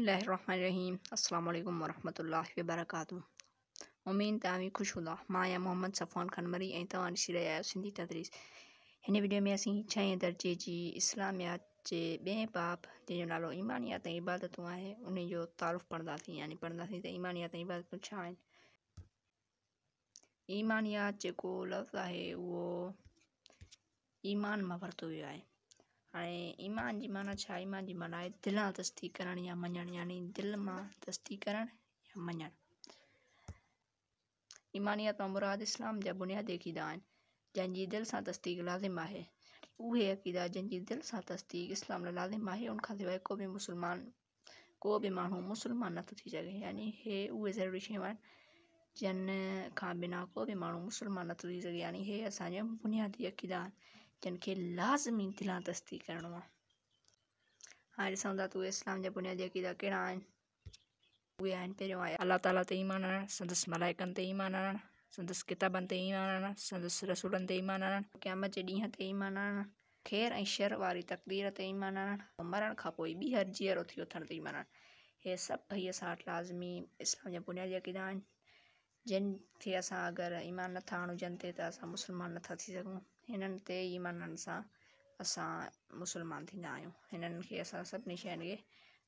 बिस्मिल्लाहिर्रहमानिर्रहीम। अस्सलाम वालेकुम वरहमतुल्लाहि वबरकातुहू। उम्मीद तव्हां खुश हूंदा। मां आहियां मोहम्मद सफ़ान खनमरी ऐं तव्हां ॾिसी रहिया आहियो सिंधी तदरीस। हिन वीडियो में असीं 6हें दर्जे जी इस्लामियात जे ॿिएं बाब जंहिंजो नालो ईमानियात ऐं इबादतूं आहे उन जो तारुफ़ पढ़ंदासीं, यानी पढ़ंदासीं त ईमानियात ऐं इबादतूं छा आहिनि। ईमानियात जेको लफ़्ज़ आहे उहो ईमान मां वरितो वियो आहे। हाणे ईमान जी माना छा? ईमान जी माना आहे दिलां तस्दीक करणु या मञणु, यानी दिलि मां तस्दीक करणु या मञणु। ईमानियत मां मुराद इस्लाम जा बुनियादी अक़ीदा आहिनि जंहिंजी दिलि सां तस्दीक लाज़िम आहे। उहे अक़ीदा जंहिंजी दिलि सां तस्दीक इस्लाम लाइ लाज़िम आहे, उनखां सवाइ को बि माण्हू मुस्लमान नथो थी सघे। यानी हे उहे ज़रूरी शयूं आहिनि जिन खां बिना को बि माण्हू मुस्लमान नथो थी सघे। यानी हे असांजा बुनियादी अक़ीदा आहिनि जिन खे लाज़िमी दिलां तस्दीक करिणो आहे। हाणे ॾिसूं था त उहे इस्लाम जा बुनियादी अक़ीदा कहिड़ा आहिनि। उहे आहिनि, पहिरियों आहे अलाह ताला ते ईमान आणणु, संदसि मलाइकनि ते ईमान आणणु, संदसि किताबनि ते ईमान आणणु, संदसि रसूलनि ते ईमान आणणु, क़यामत जे ॾींहं ते ईमान आणणु, ख़ैर ऐं शर वारी तक़दीर ते ईमान आणणु, मरण खां पोइ ॿीहर जीअरो थी उथण ते ईमान आणणु। हे सभु इहे असां वटि लाज़िमी इस्लाम जा बुनियादी अक़ीदा आहिनि जिन खे असां अगरि ईमान नथा आणूं जिन ते त असां मुस्लमान नथा थी सघूं। हिननि ते ईमान आणण सां असां मुस्लमान थींदा आहियूं। हिननि खे असां सभिनी शयुनि खे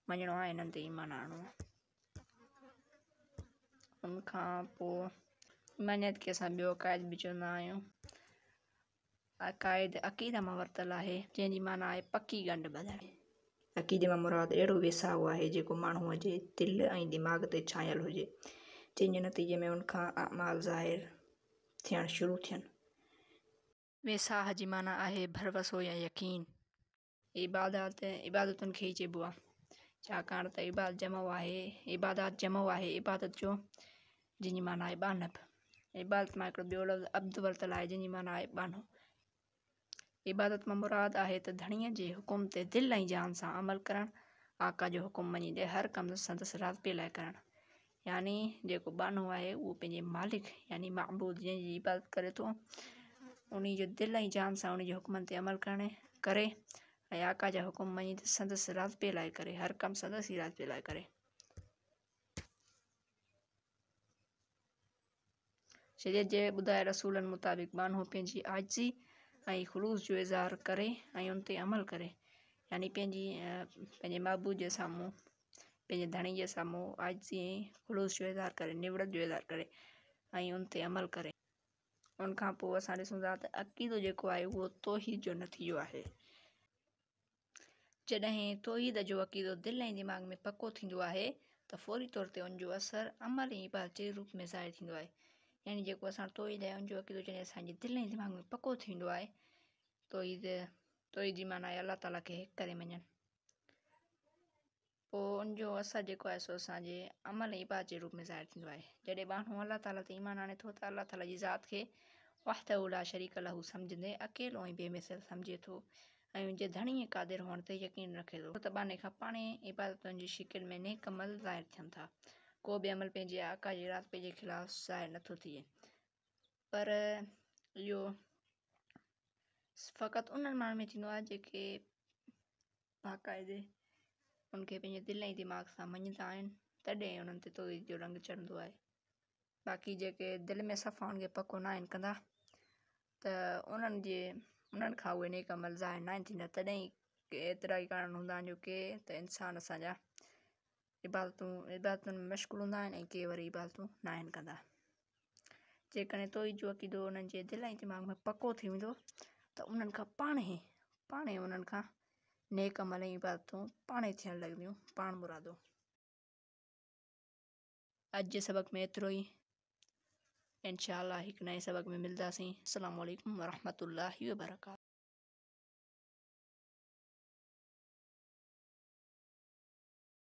मञिणो आहे, हिननि ते ईमान आणणो आहे। उनखां पोइ ईमानियत खे असां ॿियो अक़ाइद बि चवंदा आहियूं। अक़ाइद अक़ीदा मां वरितलु आहे जंहिंजी माना आहे पकी ॻंढ ॿधणु। अक़ीदे मां मुराद अहिड़ो वेसाहु आहे जेको माण्हूअ जे दिलि ऐं दिमाग़ ते छांयल हुजे, जंहिंजे नतीजे में उनखां अमाल ज़ाहिर थियणु शुरू थियनि। वेसाह जी माना आहे भरवसो या यकीन। इबादतुनि खे ई चइबो आहे, छाकाणि त इबादत जमो आहे इबादत जो, जंहिंजी माना आहे ॿानप। इबादत मां हिकिड़ो ॿियो लफ़्ज़ अब्द वरितलु आहे जंहिंजी माना आहे ॿानो। इबादत मां मुराद आहे त धणीअ जे हुकुम ते दिलि ऐं जान सां अमल करणु, आका जो हुकुम मञींदे हर कमु संदसि राज़े लाइ करणु। यानी जेको ॿानो आहे उहो पंहिंजे मालिक यानी महबूद जंहिंजी इबादत करे थो उन जो दिलि ऐं जान सां उन जे हुकुमनि ते अमल करे ऐं आका जा हुकुम मञींदे संदसि राज़े लाइ करे, हर कमु संदसि ई राज़े लाइ करे। शरीयत जे ॿुधाए रसूलनि मुताबिक़ ॿानो पंहिंजी आजिज़ी ऐं ख़ुलूस जो इज़हार करे ऐं उन ते अमल करे, यानी पंहिंजे महबूद जे साम्हूं, पंहिंजे धणी जे साम्हूं आजिज़ी ऐं ख़ुलूस जो इज़हार करे, निवड़त जो इज़हार करे ऐं उन ते अमल करे। उनखां पोइ असां ॾिसूं था त अक़ीदो जेको आहे उहो तौहीद जो नतीजो आहे। जॾहिं तौहीद जो अक़ीदो दिलि ऐं दिमाग़ में पको थींदो आहे त फ़ौरी तौर ते उनजो असरु अमल ऐं इबादत जे रूप में ज़ाहिर थींदो आहे। यानी जेको असां तौहीद आहे उनजो अक़ीदो जॾहिं असांजे दिलि ऐं दिमाग़ में पको थींदो आहे, तौहीद जी माना आहे अलाह ताला खे हिकु करे मञणु। पोइ उनजो असरु जेको आहे सो असांजे अमल ऐं इबादत जे रूप में ज़ाहिर थींदो आहे। जॾहिं माण्हू अलाह ताला ते ईमान आणे थो त अलाह ताला जी ज़ात खे वहदहू ला शरीक लहू सम्झंदे अकेलो ऐं बेमिसाल सम्झे थो ऐं उनजे धणीअ क़ादिर हुअण ते यकीन रखे थो त बाने खां पाणे इबादतुनि जी शिकिल में नेक अमल ज़ाहिर थियनि था। को बि अमल पंहिंजे आका जे राज़े जे ख़िलाफ़ ज़ाहिर नथो थिए, पर इहो फ़क़ति उन्हनि माण्हुनि में थींदो आहे जेके बाक़ाइदे उनखे पंहिंजे दिलि ऐं दिमाग़ सां मञंदा आहिनि, तॾहिं उन्हनि ते तौहीद जो रंग चढ़ंदो आहे। बाक़ी जेके दिलि में सफ़ा उनखे पको न आहिनि कंदा त उन्हनि खां उहे नेक अमल ज़ाहिर न आहिनि थींदा। तॾहिं एतिरा ई कारण हूंदा आहिनि जो के त इंसान असांजा इबादतुनि में मश्ग़ूल हूंदा आहिनि ऐं के वरी इबादतूं न आहिनि कंदा। जेकॾहिं तौहीद जो अक़ीदो उन्हनि जे दिलि ऐं दिमाग़ में पको थी वेंदो त उन्हनि खां पाणे उन्हनि खां नेक अमल ऐं इबादतूं पाणे थियणु लॻंदियूं, पाण मुरादो। अॼु जे सबक़ में एतिरो ई। इंशाअल्लाह हिकु नए सबक़ में मिलंदासीं। अस्सलामु अलैकुम वरहमतुल्लाहि वबरकातुहू।